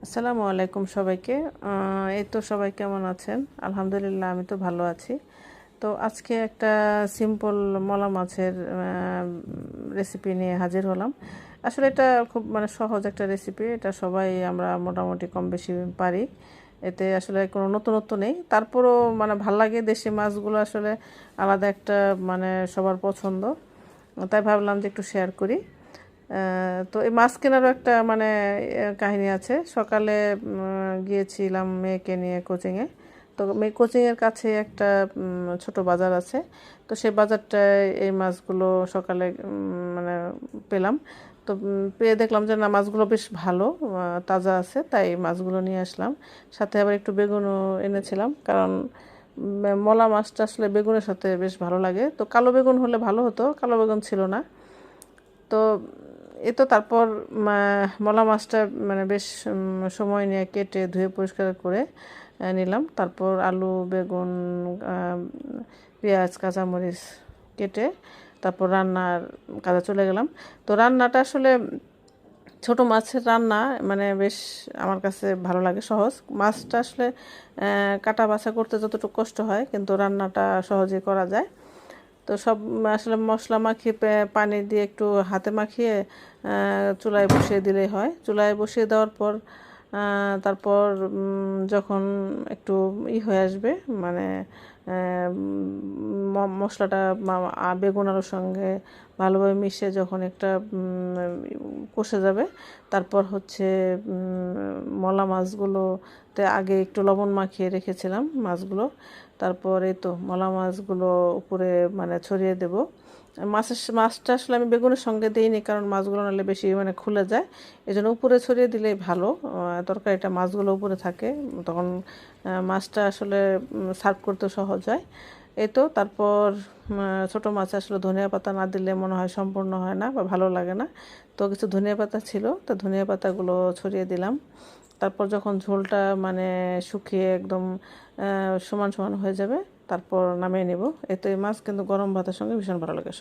আসসালামু আলাইকুম সবাইকে। এই তো সবাই কেমন আছেন? আলহামদুলিল্লাহ, আমি তো ভালো আছি। তো আজকে একটা সিম্পল মলা মাছের রেসিপি নিয়ে হাজির হলাম। আসলে এটা খুব সহজ একটা রেসিপি, এটা সবাই আমরা মোটামুটি কম বেশি পারি। এতে আসলে কোনো নতুনত্ব নেই, তারপরও ভাল লাগে। দেশি মাছগুলো আসলে আলাদা একটা সবার পছন্দ, তাই ভাবলাম যে একটু শেয়ার করি। তো এই মাছ কেনারও একটা কাহিনী আছে। সকালে গিয়েছিলাম মেয়েকে নিয়ে কোচিংয়ে। তো মেয়ে কোচিংয়ের কাছে একটা ছোট বাজার আছে। তো সেই বাজারটায় এই মাছগুলো সকালে পেলাম। তো পেয়ে দেখলাম যে না, মাছগুলো বেশ ভালো, তাজা আছে, তাই মাছগুলো নিয়ে আসলাম। সাথে আবার একটু বেগুনও এনেছিলাম, কারণ মলা মাছটা আসলে বেগুনের সাথে বেশ ভালো লাগে। তো কালো বেগুন হলে ভালো হতো, কালো বেগুন ছিল না। তো এই তো তারপর মলা মাছটা বেশ সময় নিয়ে কেটে ধুয়ে পরিষ্কার করে নিলাম। তারপর আলু, বেগুন, পেঁয়াজ, কাঁচামরিচ কেটে তারপর রান্নার কাজে চলে গেলাম। তো রান্নাটা আসলে ছোট মাছের রান্না বেশ আমার কাছে ভালো লাগে, সহজ। মাছটা আসলে কাটা বাছা করতে যতটুকু কষ্ট হয়, কিন্তু রান্নাটা সহজে করা যায়। তো সব আসলে মশলা মাখিয়ে পানি দিয়ে একটু হাতে মাখিয়ে চুলায় বসিয়ে দিলেই হয়। চুলায় বসিয়ে দেওয়ার পর তারপর যখন একটু হয়ে আসবে, মানে মশলাটা বেগুন আলুর সঙ্গে ভালোভাবে মিশে যখন একটা কষে যাবে, তারপর হচ্ছে মলা মাছগুলোতে আগে একটু লবণ মাখিয়ে রেখেছিলাম মাছগুলো। তারপর এই তো মলা মাছগুলো উপরে ছড়িয়ে দেব। মাছটা আসলে আমি বেগুনের সঙ্গে দিইনি, কারণ মাছগুলো নাহলে বেশি খুলে যায়। এই জন্য উপরে ছড়িয়ে দিলেই ভালো, তরকারিটা মাছগুলো উপরে থাকে, তখন মাছটা আসলে সার্ভ করতে সহজ হয়। এই তো তারপর ছোটো মাছ আসলে ধনিয়া পাতা না দিলে মনে হয় সম্পূর্ণ হয় না বা ভালো লাগে না। তো কিছু ধনিয়া পাতা ছিল, তো ধনিয়া পাতাগুলো ছড়িয়ে দিলাম। তারপর যখন ঝোলটা শুকিয়ে একদম সমান সমান হয়ে যাবে, তারপর নামিয়ে নেব। এতে মাছ কিন্তু গরম ভাতের সঙ্গে ভীষণ ভালো লাগে।